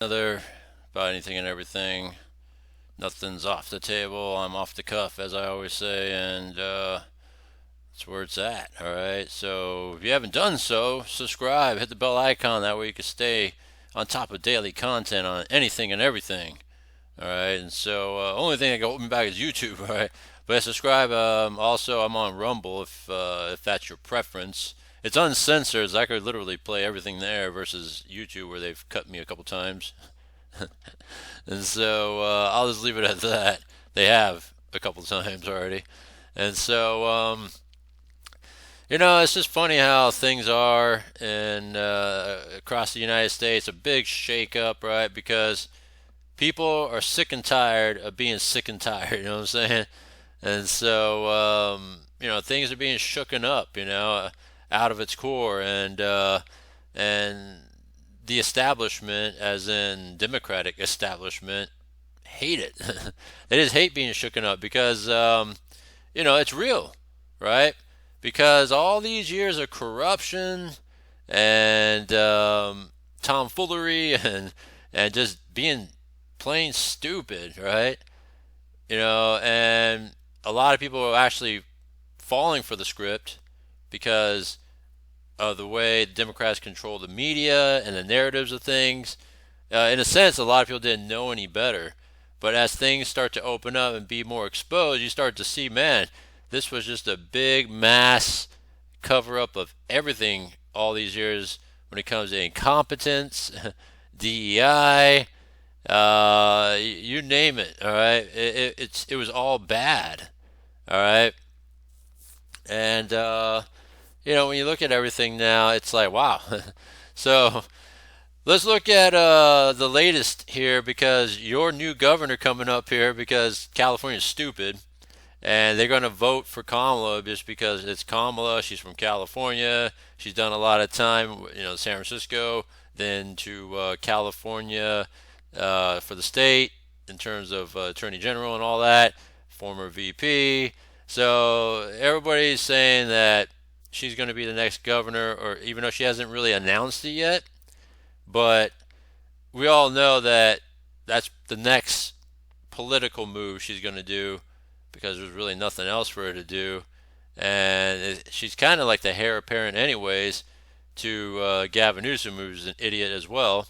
Another about anything and everything. Nothing's off the table. I'm off the cuff, as I always say, and that's where it's at. All right. So if you haven't done so, subscribe, hit the bell icon. That way you can stay on top of daily content on anything and everything. All right. And so only thing that can hold me back is YouTube. All right. But subscribe. Also, I'm on Rumble if that's your preference. It's uncensored. So I could literally play everything there versus YouTube where they've cut me a couple times. And so I'll just leave it at that. They have a couple times already. And so, it's just funny how things are in across the United States. A big shake-up, right? Because people are sick and tired of being sick and tired. You know what I'm saying? And so, things are being shooken up. Out of its core, and the establishment, as in Democratic establishment, hate it. They just hate being shooken up because, it's real, right? Because all these years of corruption and tomfoolery and just being plain stupid, right? And a lot of people are actually falling for the script because of the way the Democrats control the media and the narratives of things. In a sense, a lot of people didn't know any better. But as things start to open up and be more exposed, you start to see, man, this was just a big mass cover up of everything all these years when it comes to incompetence, DEI, you name it. All right, it was all bad. All right, and when you look at everything now, it's like, wow. So let's look at the latest here, because your new governor coming up here, because California's stupid, and they're going to vote for Kamala just because it's Kamala. She's from California. She's done a lot of time, San Francisco, then to California for the state in terms of Attorney General and all that, former VP. So everybody's saying that she's going to be the next governor, or even though she hasn't really announced it yet. But we all know that that's the next political move she's going to do, because there's really nothing else for her to do. And she's kind of like the heir apparent anyways to Gavin Newsom, who's an idiot as well.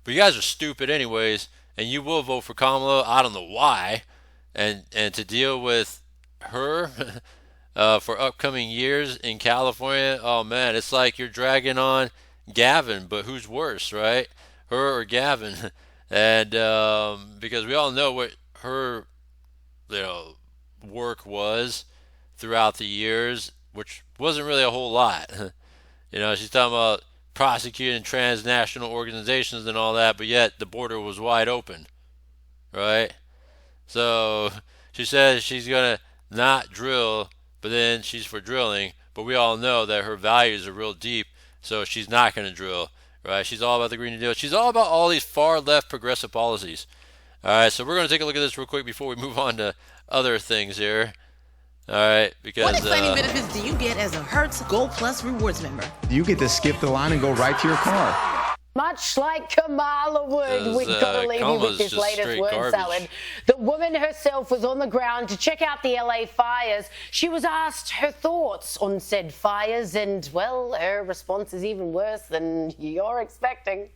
But you guys are stupid anyways, and you will vote for Kamala. I don't know why. And to deal with her for upcoming years in California, oh man, it's like you're dragging on Gavin, but who's worse, right? Her or Gavin? And because we all know what her work was throughout the years, which wasn't really a whole lot. She's talking about prosecuting transnational organizations and all that, but yet the border was wide open, right? So she says she's gonna not drill, but then she's for drilling. But we all know that her values are real deep, so she's not going to drill, right? She's all about the Green New Deal. She's all about all these far left progressive policies. All right, so we're going to take a look at this real quick before we move on to other things here. All right, because what exciting benefits do you get as a Hertz Gold Plus Rewards member? You get to skip the line and go right to your car. Much like Kamala would, we've got to leave you with this latest word salad. The woman herself was on the ground to check out the LA fires. She was asked her thoughts on said fires, and, well, her response is even worse than you're expecting.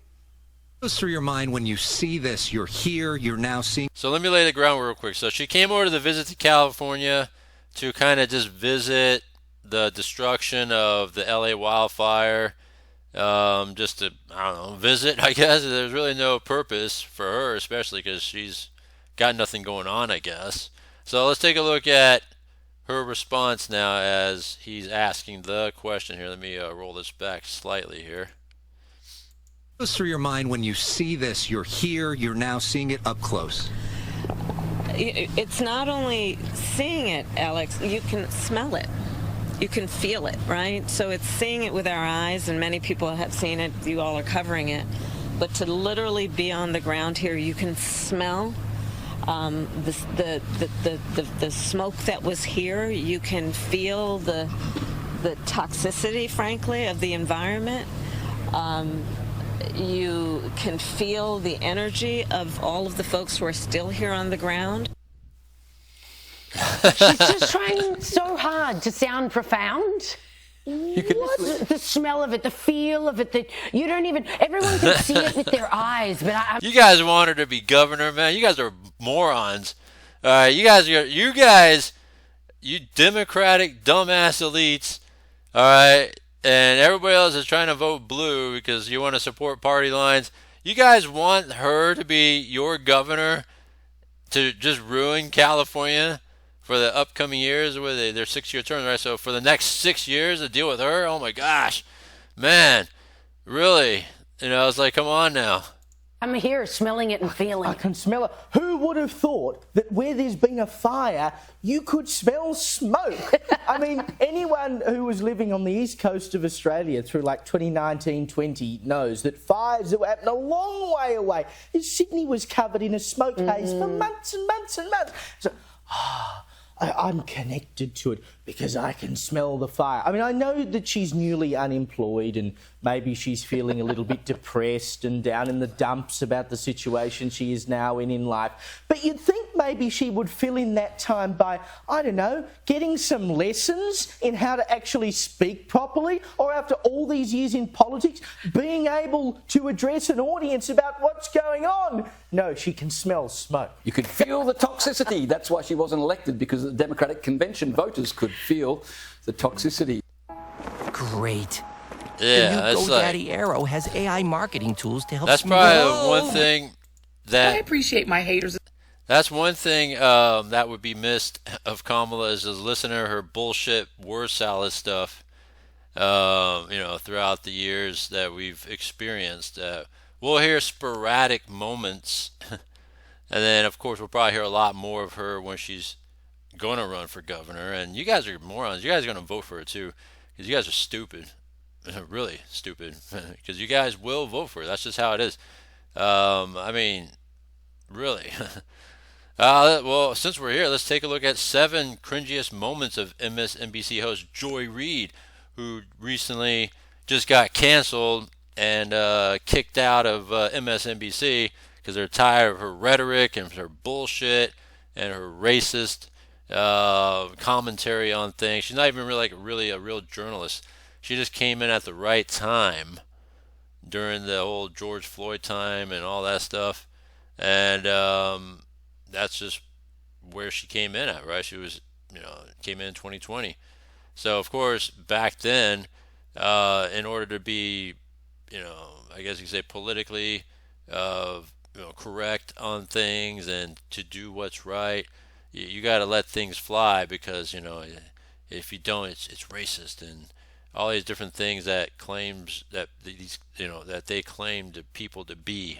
Goes through your mind when you see this. You're here, you're now seeing. So let me lay the ground real quick. So she came over to the visit to California to kind of just visit the destruction of the LA wildfire. Just to, I don't know, visit, I guess. There's really no purpose for her, especially because she's got nothing going on, I guess. So let's take a look at her response now as he's asking the question here. Let me roll this back slightly here. Goes through your mind when you see this. You're here, you're now seeing it up close. It's not only seeing it, Alex, you can smell it. You can feel it, right? So it's seeing it with our eyes, and many people have seen it. You all are covering it. But to literally be on the ground here, you can smell the smoke that was here. You can feel the toxicity, frankly, of the environment. you can feel the energy of all of the folks who are still here on the ground. She's just trying so hard to sound profound. You could the smell of it, the feel of it, you don't even, everyone can see it with their eyes, but You guys want her to be governor, man. You guys are morons. You guys, you Democratic dumbass elites, all right, and everybody else is trying to vote blue because you want to support party lines. You guys want her to be your governor to just ruin California for the upcoming years with their 6-year terms, right? So for the next 6 years to deal with her, oh my gosh, man, really? It's like, come on now. I'm here smelling it and feeling I can smell it. Who would have thought that where there's been a fire, you could smell smoke? I mean, anyone who was living on the east coast of Australia through like 2019-20 knows that fires that were happening a long way away. Sydney was covered in a smoke haze for months and months and months. So, I'm connected to it because I can smell the fire. I mean, I know that she's newly unemployed and maybe she's feeling a little bit depressed and down in the dumps about the situation she is now in life. But you'd think maybe she would fill in that time by, I don't know, getting some lessons in how to actually speak properly, or after all these years in politics, being able to address an audience about what's going on. No, she can smell smoke. You could feel the toxicity. That's why she wasn't elected, because the Democratic convention voters could feel the toxicity. Great. Yeah, the new GoDaddy Arrow has AI marketing tools to help. That's probably one thing that I appreciate my haters. That's one thing that would be missed of Kamala is just listening to her bullshit word salad stuff. Throughout the years that we've experienced, we'll hear sporadic moments, and then of course we'll probably hear a lot more of her when she's going to run for governor. And you guys are morons. You guys are going to vote for her too, because you guys are stupid, really stupid. Because you guys will vote for her. That's just how it is. I mean, really. Well, since we're here, let's take a look at 7 cringiest moments of MSNBC host Joy Reid, who recently just got canceled and kicked out of MSNBC because they're tired of her rhetoric and her bullshit and her racist commentary on things. She's not even really a real journalist. She just came in at the right time during the whole George Floyd time and all that stuff, and that's just where she came in at, right? She was, came in 2020. So of course back then, in order to be, I guess you could say politically, correct on things and to do what's right, you got to let things fly, because if you don't, it's racist and all these different things that claims that these that they claim to people to be.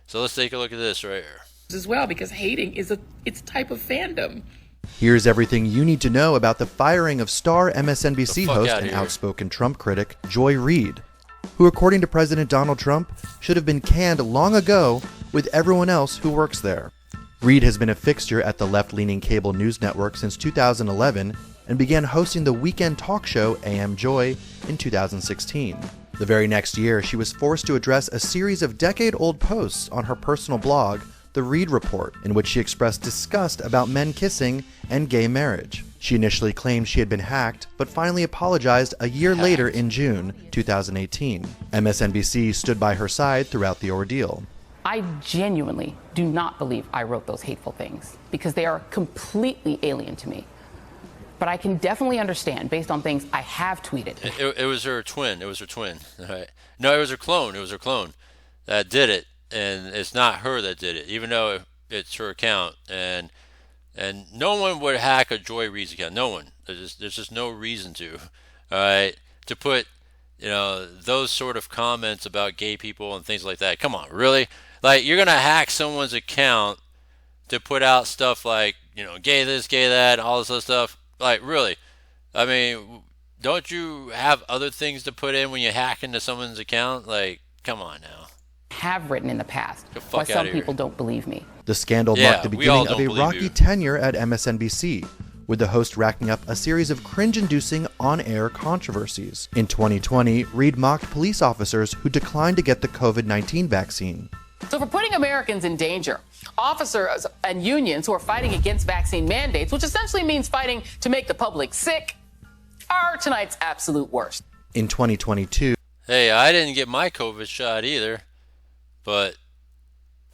So let's take a look at this right here As well, because hating is it's a type of fandom. Here's everything you need to know about the firing of star MSNBC host and outspoken Trump critic Joy Reid, who, according to President Donald Trump, should have been canned long ago with everyone else who works there. Reid has been a fixture at the left-leaning cable news network since 2011 and began hosting the weekend talk show AM Joy in 2016. The very next year, she was forced to address a series of decade-old posts on her personal blog, The Reid Report, in which she expressed disgust about men kissing and gay marriage. She initially claimed she had been hacked, but finally apologized a year later in June 2018. MSNBC stood by her side throughout the ordeal. I genuinely do not believe I wrote those hateful things, because they are completely alien to me. But I can definitely understand, based on things I have tweeted. It was her twin. It was her twin. Right. No, it was her clone. It was her clone that did it. And it's not her that did it, even though it's her account. And no one would hack a Joy Reid's account. No one. There's just no reason to. All right. To put, those sort of comments about gay people and things like that. Come on, really? Like, you're going to hack someone's account to put out stuff like, gay this, gay that, all this other stuff. Like, really? I mean, don't you have other things to put in when you hack into someone's account? Like, come on now. Have written in the past, why some people don't believe me. The scandal marked the beginning of a rocky tenure at MSNBC, with the host racking up a series of cringe-inducing on-air controversies. In 2020, Reid mocked police officers who declined to get the COVID-19 vaccine. So for putting Americans in danger, officers and unions who are fighting against vaccine mandates, which essentially means fighting to make the public sick, are tonight's absolute worst. In 2022... Hey, I didn't get my COVID shot either, but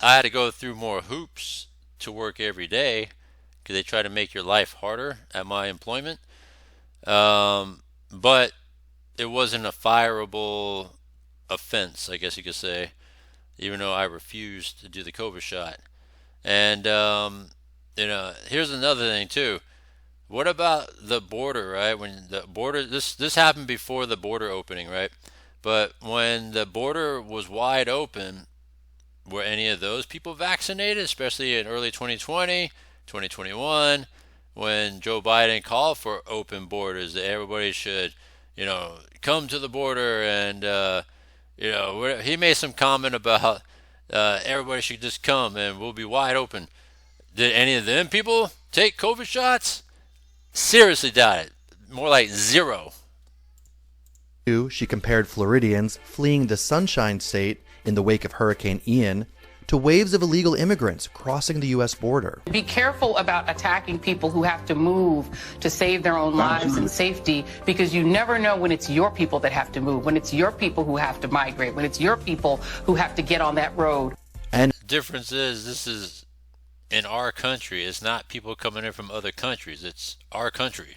I had to go through more hoops to work every day because they try to make your life harder at my employment. But it wasn't a fireable offense, I guess you could say, even though I refused to do the COVID shot. And, here's another thing, too. What about the border, right? When the border, this happened before the border opening, right? But when the border was wide open, were any of those people vaccinated, especially in early 2020, 2021, when Joe Biden called for open borders, that everybody should, come to the border and, he made some comment about everybody should just come and we'll be wide open. Did any of them people take COVID shots? Seriously doubt it. More like zero. She compared Floridians fleeing the Sunshine State in the wake of Hurricane Ian to waves of illegal immigrants crossing the U.S. border. Be careful about attacking people who have to move to save their own lives and safety, because you never know when it's your people that have to move, when it's your people who have to migrate, when it's your people who have to get on that road. And the difference is this is in our country. It's not people coming in from other countries. It's our country.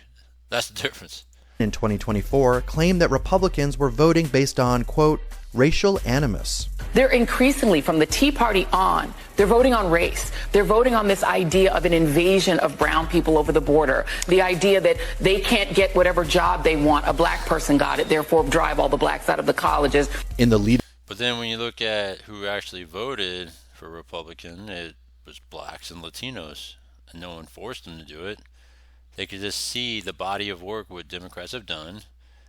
That's the difference. In 2024, claimed that Republicans were voting based on, quote, racial animus. They're increasingly, from the Tea Party on, they're voting on race. They're voting on this idea of an invasion of brown people over the border. The idea that they can't get whatever job they want. A black person got it, therefore drive all the blacks out of the colleges. In the lead. But then when you look at who actually voted for Republican, it was blacks and Latinos, and no one forced them to do it. They could just see the body of work what Democrats have done.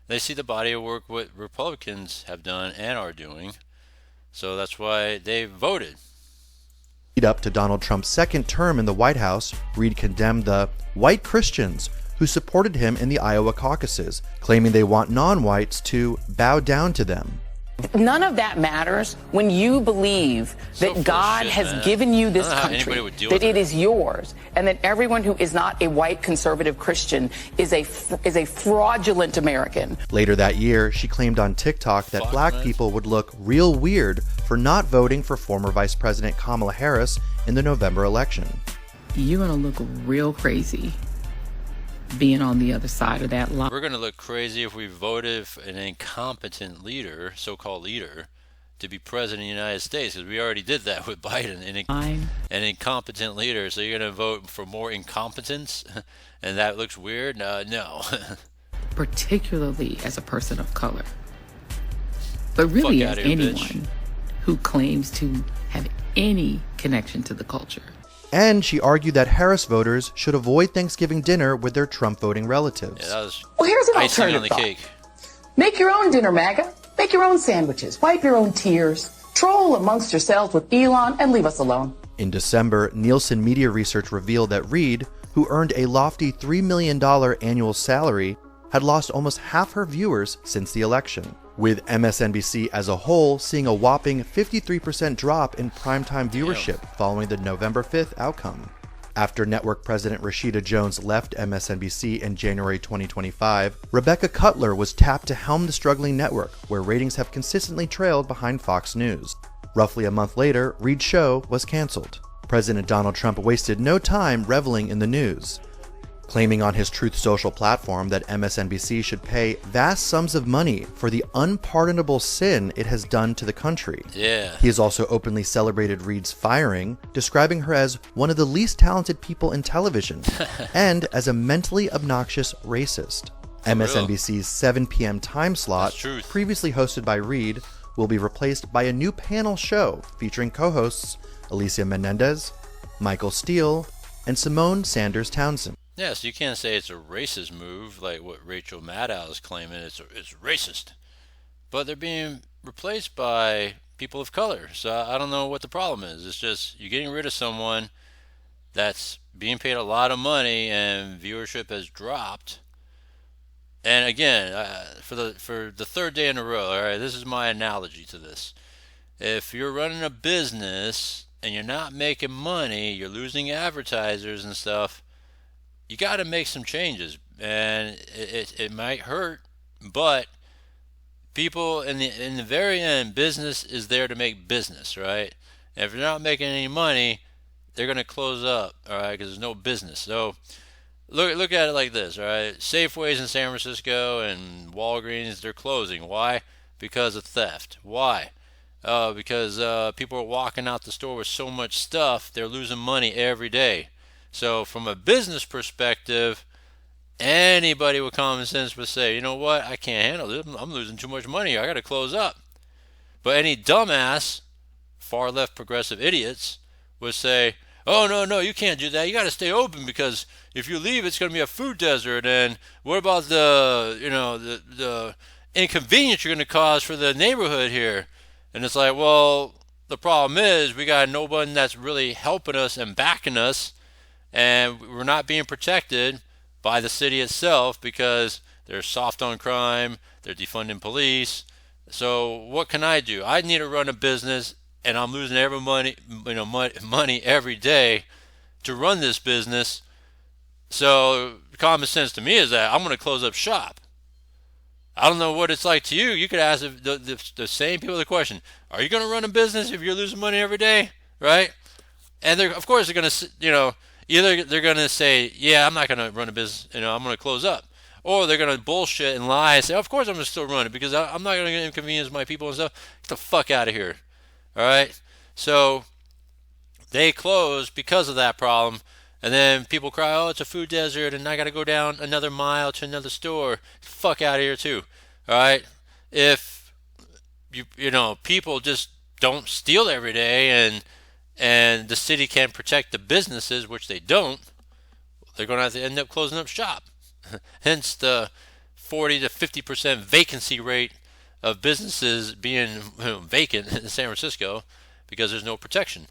They see the body of work what Republicans have done and are doing. So that's why they voted. Lead up to Donald Trump's second term in the White House, Reid condemned the white Christians who supported him in the Iowa caucuses, claiming they want non-whites to bow down to them. None of that matters when you believe that God has given you this country, that it is yours, and that everyone who is not a white conservative Christian is a fraudulent American. Later that year, she claimed on TikTok that black people would look real weird for not voting for former Vice President Kamala Harris in the November election. You're going to look real crazy being on the other side of that line. We're going to look crazy if we voted for an incompetent leader, so-called leader, to be president of the United States, because we already did that with Biden, an incompetent leader. So you're going to vote for more incompetence, and that looks weird? No. Particularly as a person of color. But really as anyone who claims to have any connection to the culture. And she argued that Harris voters should avoid Thanksgiving dinner with their Trump-voting relatives. Yeah, that was well, here's an icing alternative on the cake. Make your own dinner, MAGA. Make your own sandwiches. Wipe your own tears. Troll amongst yourselves with Elon and leave us alone. In December, Nielsen Media Research revealed that Reid, who earned a lofty $3 million annual salary, had lost almost half her viewers since the election, with MSNBC as a whole seeing a whopping 53% drop in primetime viewership following the November 5th outcome. After network president Rashida Jones left MSNBC in January 2025, Rebecca Cutler was tapped to helm the struggling network, where ratings have consistently trailed behind Fox News. Roughly a month later, Reid's show was canceled. President Donald Trump wasted no time reveling in the news, claiming on his Truth Social platform that MSNBC should pay vast sums of money for the unpardonable sin it has done to the country. Yeah. He has also openly celebrated Reid's firing, describing her as one of the least talented people in television and as a mentally obnoxious racist. MSNBC's 7 p.m. time slot, previously hosted by Reid, will be replaced by a new panel show featuring co-hosts Alicia Menendez, Michael Steele, and Simone Sanders Townsend. Yeah, so you can't say it's a racist move like what Rachel Maddow is claiming. It's racist. But they're being replaced by people of color. So I don't know what the problem is. It's just you're getting rid of someone that's being paid a lot of money and viewership has dropped. And again, for the third day in a row, all right, this is my analogy to this. If you're running a business and you're not making money, you're losing advertisers and stuff, you got to make some changes. And it might hurt, but people in the very end, business is there to make business, right? And if you're not making any money, they're going to close up, all right, because there's no business. So look at it like this, all right? Safeways in San Francisco and Walgreens, they're closing. Why? Because of theft. Why? Because people are walking out the store with so much stuff, they're losing money every day. So from a business perspective, anybody with common sense would say, you know what, I can't handle this. I'm losing too much money. I got to close up. But any dumbass, far left progressive idiots would say, oh, no, you can't do that. You got to stay open because if you leave, it's going to be a food desert. And what about the inconvenience you're going to cause for the neighborhood here? And it's like, well, the problem is we got no one that's really helping us and backing us, and we're not being protected by the city itself because they're soft on crime, they're defunding police. So what can I do? I need to run a business, and I'm losing money every day to run this business. So common sense to me is that I'm going to close up shop. I don't know what it's like to you. You could ask the same people the question, are you going to run a business if you're losing money every day, right? And of course they're going to, either they're going to say, yeah, I'm not going to run a business, I'm going to close up. Or they're going to bullshit and lie and say, of course I'm going to still run it because I'm not going to inconvenience my people and stuff. Get the fuck out of here. All right? So they close because of that problem. And then people cry, oh, it's a food desert and I got to go down another mile to another store. Fuck out of here too. All right? If, people just don't steal every day and the city can't protect the businesses, which they don't, they're going to have to end up closing up shop. Hence the 40 to 50% vacancy rate of businesses being vacant in San Francisco because there's no protection.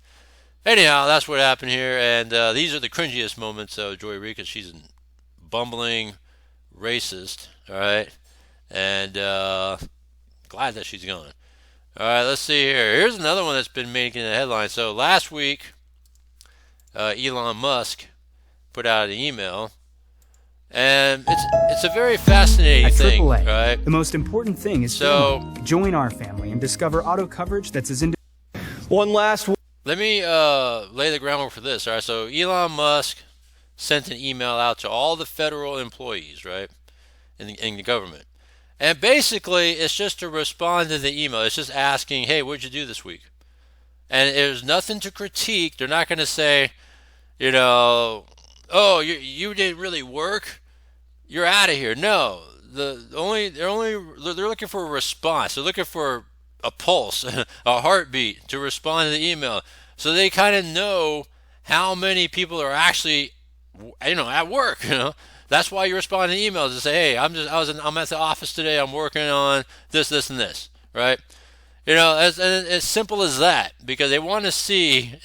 Anyhow, that's what happened here, and these are the cringiest moments of Joy Reid because she's a bumbling racist, all right? And glad that she's gone. All right, let's see here. Here's another one that's been making the headlines. So last week, Elon Musk put out an email, and it's a very fascinating thing, right? The most important thing is to join our family and discover auto coverage that's as One last. Let me lay the groundwork for this. All right, so Elon Musk sent an email out to all the federal employees, right, in the government. And basically, it's just to respond to the email. It's just asking, hey, what'd you do this week? And there's nothing to critique. They're not going to say, oh, you didn't really work. You're out of here. No, they're looking for a response. They're looking for a pulse, a heartbeat to respond to the email, so they kind of know how many people are actually, at work. That's why you respond to emails and say, hey, I'm at the office today. I'm working on this, and this, right? As simple as that, because they want to see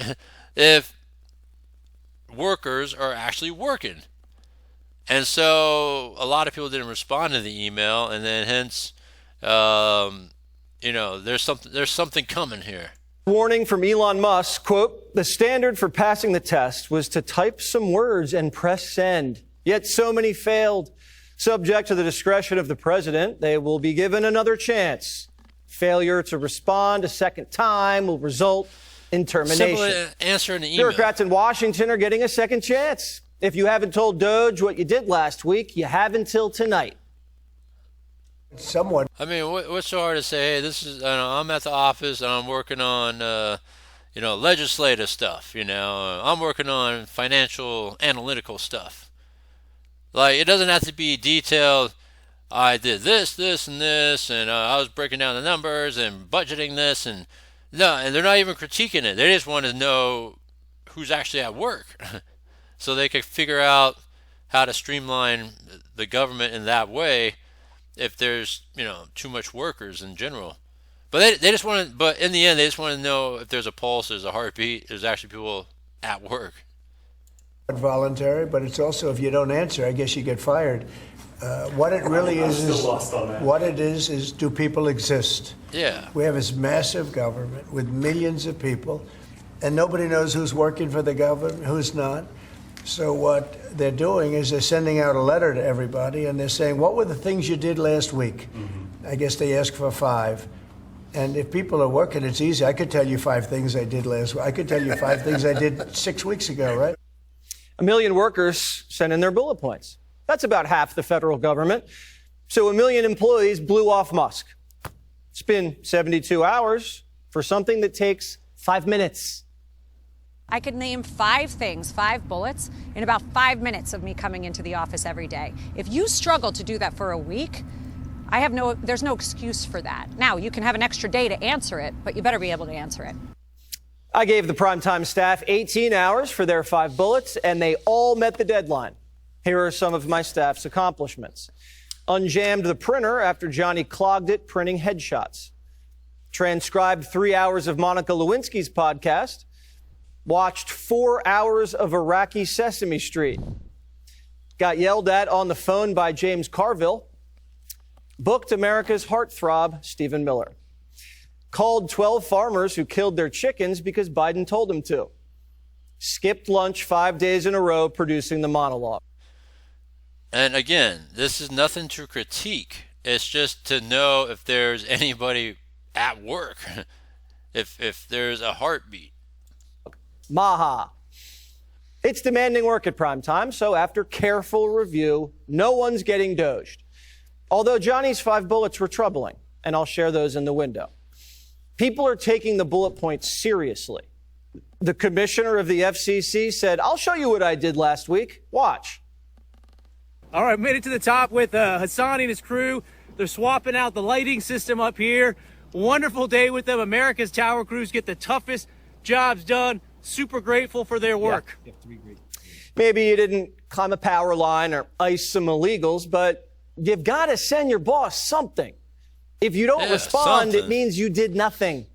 if workers are actually working. And so a lot of people didn't respond to the email, and then hence, there's something coming here. Warning from Elon Musk, quote, the standard for passing the test was to type some words and press send. Yet so many failed. Subject to the discretion of the president, they will be given another chance. Failure to respond a second time will result in termination. Simple answer in the email. Bureaucrats in Washington are getting a second chance. If you haven't told Doge what you did last week, you have until tonight. I mean, what's so hard to say? Hey, I'm at the office and I'm working on, legislative stuff. I'm working on financial analytical stuff. Like, it doesn't have to be detailed. I did this, and this, and I was breaking down the numbers and budgeting this, and they're not even critiquing it. They just want to know who's actually at work, so they can figure out how to streamline the government in that way. If there's too much workers in general, but they just want to. But in the end, they just want to know if there's a pulse, there's a heartbeat, there's actually people at work. Voluntary, but it's also if you don't answer, I guess you get fired. What it really what it is do people exist? Yeah. We have this massive government with millions of people, and nobody knows who's working for the government, who's not. So what they're doing is they're sending out a letter to everybody, and they're saying, what were the things you did last week? I guess they ask for 5. And if people are working, it's easy. I could tell you 5 things I did last week. I could tell you 5 things I did 6 weeks ago, right? 1 million workers sent in their bullet points. That's about half the federal government. So 1 million employees blew off Musk. It's been 72 hours for something that takes 5 minutes. I could name 5 things, 5 bullets, in about 5 minutes of me coming into the office every day. If you struggle to do that for a week, there's no excuse for that. Now, you can have an extra day to answer it, but you better be able to answer it. I gave the primetime staff 18 hours for their 5 bullets, and they all met the deadline. Here are some of my staff's accomplishments. Unjammed the printer after Johnny clogged it printing headshots. Transcribed 3 hours of Monica Lewinsky's podcast. Watched 4 hours of Iraqi Sesame Street. Got yelled at on the phone by James Carville. Booked America's heartthrob, Stephen Miller. Called 12 farmers who killed their chickens because Biden told them to. Skipped lunch 5 days in a row producing the monologue. And again, this is nothing to critique. It's just to know if there's anybody at work, if there's a heartbeat. Maha. It's demanding work at prime time, so after careful review, no one's getting doged. Although Johnny's 5 bullets were troubling, and I'll share those in the window. People are taking the bullet points seriously. The commissioner of the FCC said, I'll show you what I did last week. Watch. All right, made it to the top with Hassan and his crew. They're swapping out the lighting system up here. Wonderful day with them. America's tower crews get the toughest jobs done. Super grateful for their work. Yeah. Maybe you didn't climb a power line or ice some illegals, but you've got to send your boss something. If you don't respond, it means you did nothing.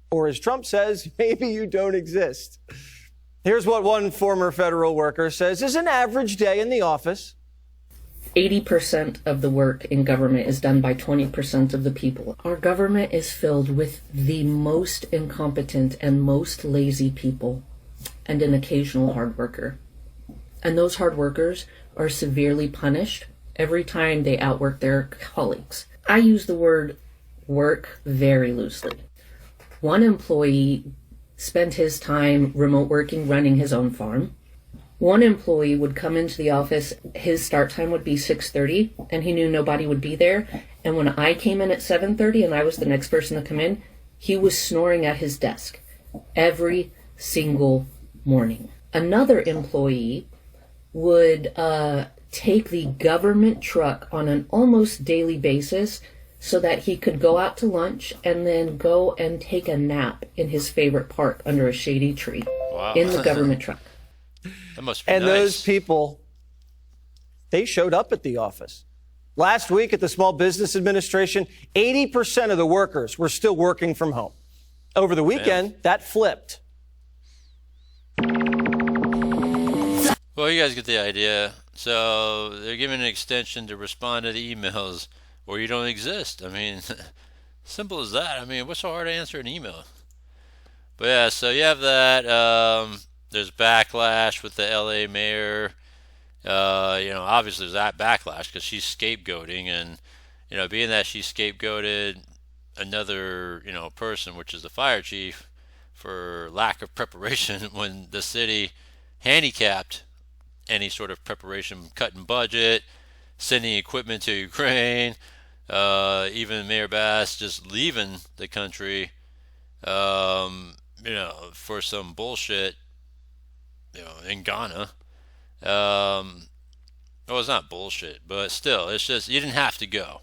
Or as Trump says, maybe you don't exist. Here's what one former federal worker says is an average day in the office. 80% of the work in government is done by 20% of the people. Our government is filled with the most incompetent and most lazy people and an occasional hard worker. And those hard workers are severely punished every time they outwork their colleagues. I use the word work very loosely. One employee spent his time remote working, running his own farm. One employee would come into the office, his start time would be 6:30, and he knew nobody would be there. And when I came in at 7:30 and I was the next person to come in, he was snoring at his desk every single morning. Another employee would take the government truck on an almost daily basis so that he could go out to lunch and then go and take a nap in his favorite park under a shady tree in the government truck. That must be and nice. Those people, they showed up at the office. Last week at the Small Business Administration, 80% of the workers were still working from home. Over the weekend, that flipped. Well, you guys get the idea. So they're giving an extension to respond to the emails or you don't exist. I mean, simple as that. I mean, what's so hard to answer an email? But yeah, so you have that. There's backlash with the LA mayor. Obviously there's that backlash because she's scapegoating, and being that she scapegoated another person, which is the fire chief, for lack of preparation when the city handicapped any sort of preparation, cutting budget, sending equipment to Ukraine, even Mayor Bass just leaving the country, for some bullshit, in Ghana. Well, it's not bullshit, but still, it's just, you didn't have to go.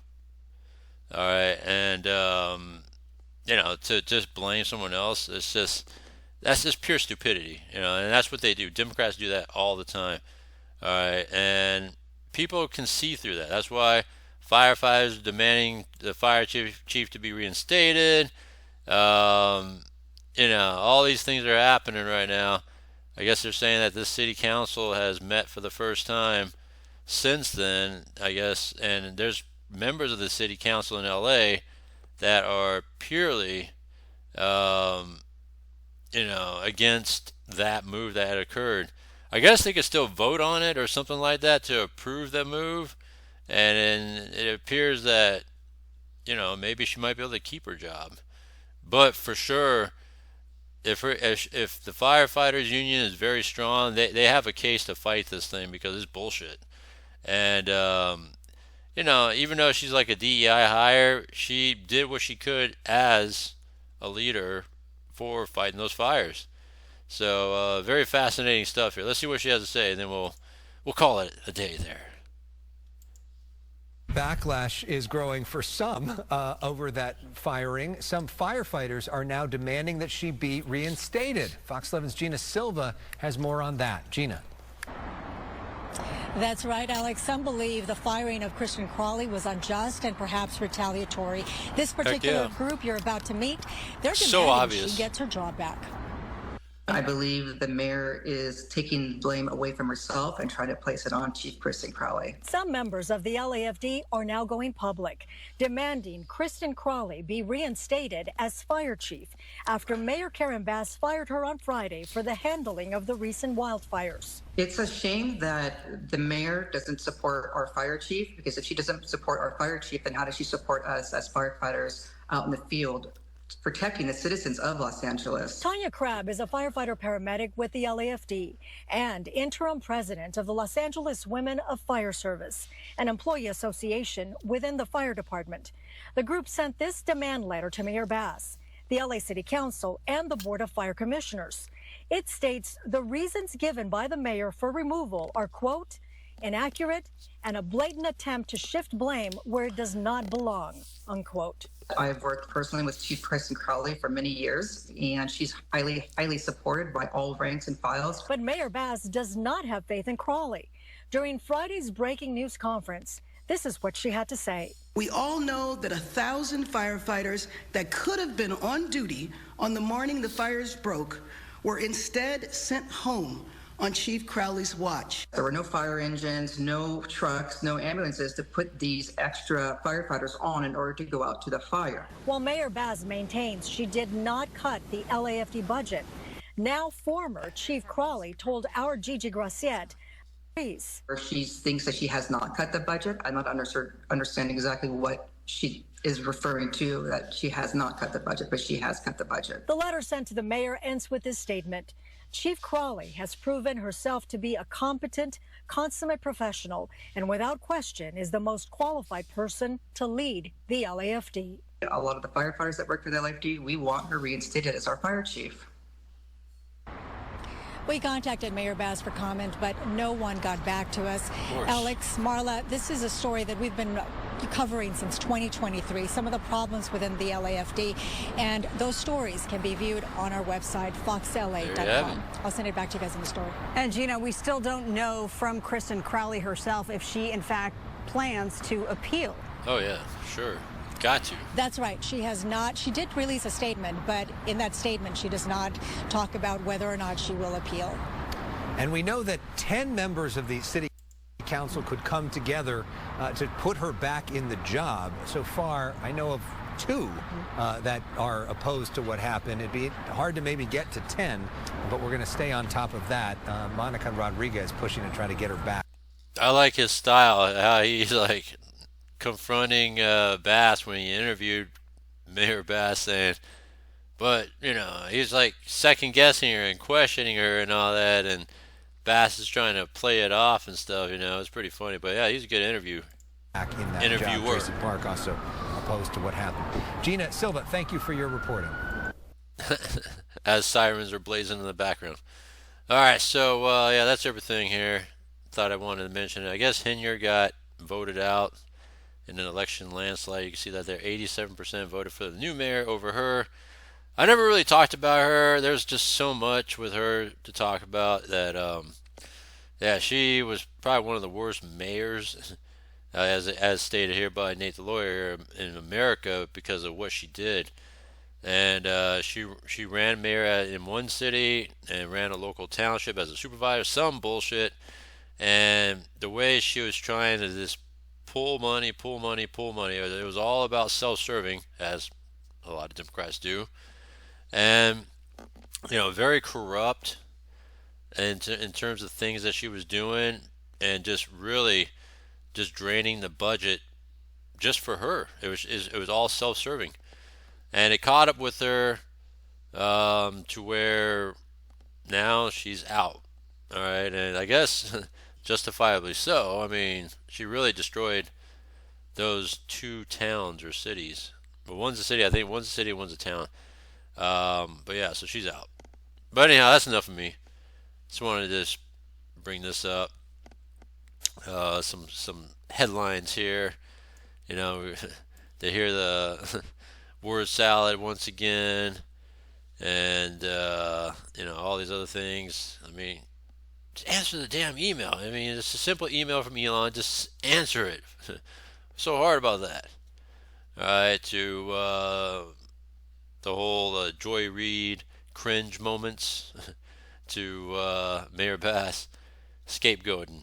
All right. And, to just blame someone else, that's just pure stupidity, and that's what they do. Democrats do that all the time. All right. And people can see through that. That's why firefighters are demanding the fire chief to be reinstated. All these things are happening right now. I guess they're saying that this city council has met for the first time since then, I guess, and there's members of the city council in LA that are purely, against that move that had occurred. I guess they could still vote on it or something like that to approve the move, and then it appears that, maybe she might be able to keep her job. But for sure, if the firefighters union is very strong, they have a case to fight this thing because it's bullshit. And even though she's like a DEI hire, she did what she could as a leader for fighting those fires. So very fascinating stuff here. Let's see what she has to say, and then we'll call it a day there. Backlash is growing for some over that firing. Some firefighters are now demanding that she be reinstated. Fox 11's Gina Silva has more on that. Gina. That's right, Alex. Some believe the firing of Kristen Crawley was unjust and perhaps retaliatory. This particular group you're about to meet, they're demanding she gets her job back. I believe the mayor is taking blame away from herself and trying to place it on Chief Kristen Crawley. Some members of the LAFD are now going public, demanding Kristen Crawley be reinstated as fire chief after Mayor Karen Bass fired her on Friday for the handling of the recent wildfires. It's a shame that the mayor doesn't support our fire chief, because if she doesn't support our fire chief, then how does she support us as firefighters out in the field protecting the citizens of Los Angeles? Tanya Crabb is a firefighter paramedic with the LAFD and interim president of the Los Angeles Women of Fire Service, an employee association within the fire department. The group sent this demand letter to Mayor Bass, the LA City Council, and the Board of Fire Commissioners. It states the reasons given by the mayor for removal are, quote, inaccurate and a blatant attempt to shift blame where it does not belong, unquote. I've worked personally with Chief Kristen Crawley for many years, and she's highly supported by all ranks and files. But Mayor Bass does not have faith in Crawley. During Friday's breaking news conference, this is what she had to say. We all know that 1,000 firefighters that could have been on duty on the morning the fires broke were instead sent home on Chief Crowley's watch. There were no fire engines, no trucks, no ambulances to put these extra firefighters on in order to go out to the fire. While Mayor Bass maintains she did not cut the LAFD budget, now former Chief Crawley told our Gigi Graciette, please. She thinks that she has not cut the budget. I'm not understanding exactly what she is referring to, that she has not cut the budget, but she has cut the budget. The letter sent to the mayor ends with this statement. Chief Crawley has proven herself to be a competent, consummate professional and without question is the most qualified person to lead the LAFD. A lot of the firefighters that work for the LAFD, we want her reinstated as our fire chief. We contacted Mayor Bass for comment, but no one got back to us. Alex, Marla, this is a story that we've been covering since 2023, some of the problems within the LAFD, and those stories can be viewed on our website, foxla.com. I'll send it back to you guys in the story. And Gina, we still don't know from Kristen Crawley herself if she, in fact, plans to appeal. Oh, yeah, sure. Got to. That's right. She has not. She did release a statement, but in that statement, she does not talk about whether or not she will appeal. And we know that 10 members of the city council could come together to put her back in the job. So far, I know of 2 that are opposed to what happened. It'd be hard to maybe get to 10, but we're going to stay on top of that. Monica Rodriguez pushing to try to get her back. I like his style, how he's like confronting Bass when he interviewed Mayor Bass, saying, but, he's like second guessing her and questioning her and all that, and Bass is trying to play it off and stuff, it's pretty funny. But yeah, he's a good interviewer. Tracy Park also opposed to what happened. Gina Silva, thank you for your reporting. As sirens are blazing in the background. All right, so yeah, that's everything here. Thought I wanted to mention it. I guess Henyard got voted out in an election landslide. You can see that there, 87% voted for the new mayor over her. I never really talked about her. There's just so much with her to talk about that, yeah, she was probably one of the worst mayors, as stated here by Nate the lawyer, in America because of what she did. And she ran mayor in one city and ran a local township as a supervisor, some bullshit. And the way she was trying to just pull money, it was all about self-serving, as a lot of Democrats do. And, very corrupt in terms of things that she was doing, and just really just draining the budget just for her. It was all self-serving. And it caught up with her to where now she's out. All right, and I guess justifiably so. I mean, she really destroyed those two towns or cities. But one's a city, I think. One's a city, one's a town. But yeah, so she's out. But anyhow, that's enough of me. Just wanted to just bring this up. Some headlines here. They hear the word salad once again, and all these other things. I mean, just answer the damn email. I mean, it's a simple email from Elon. Just answer it. So hard about that. All right, to the whole Joy Reid cringe moments, to Mayor Bass scapegoating.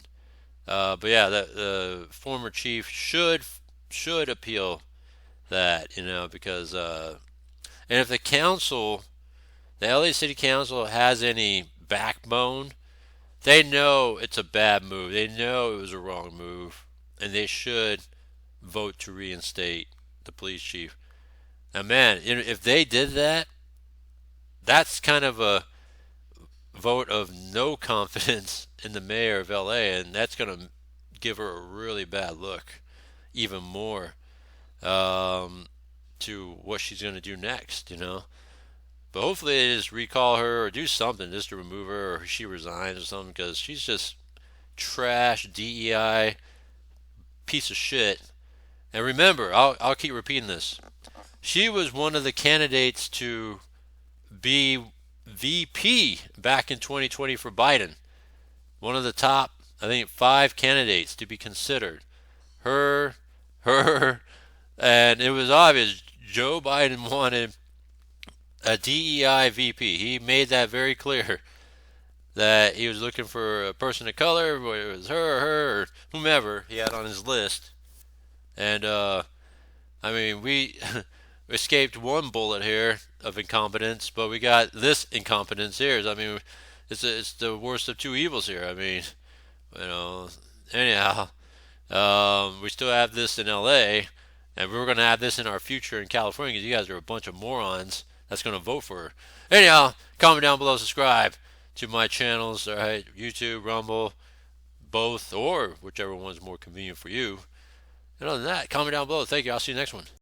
But yeah, the former chief should appeal that, because and if the council, the LA City Council, has any backbone, they know it's a bad move. They know it was a wrong move, and they should vote to reinstate the police chief. Now, man, if they did that, that's kind of a vote of no confidence in the mayor of LA, and that's going to give her a really bad look, even more, to what she's going to do next, But hopefully they just recall her or do something just to remove her, or she resigns or something, because she's just trash, DEI, piece of shit. And remember, I'll keep repeating this. She was one of the candidates to be VP back in 2020 for Biden. One of the top, I think, 5 candidates to be considered. Her, and it was obvious Joe Biden wanted a DEI VP. He made that very clear, that he was looking for a person of color, whether it was her, or whomever he had on his list. And, I mean, we escaped one bullet here of incompetence, but we got this incompetence here. I mean, it's the worst of two evils here. I mean, anyhow, we still have this in LA, and we're going to have this in our future in California, because you guys are a bunch of morons that's going to vote for her. Anyhow, comment down below, subscribe to my channels, all right, YouTube, Rumble, both, or whichever one's more convenient for you. And other than that, comment down below. Thank you. I'll see you next one.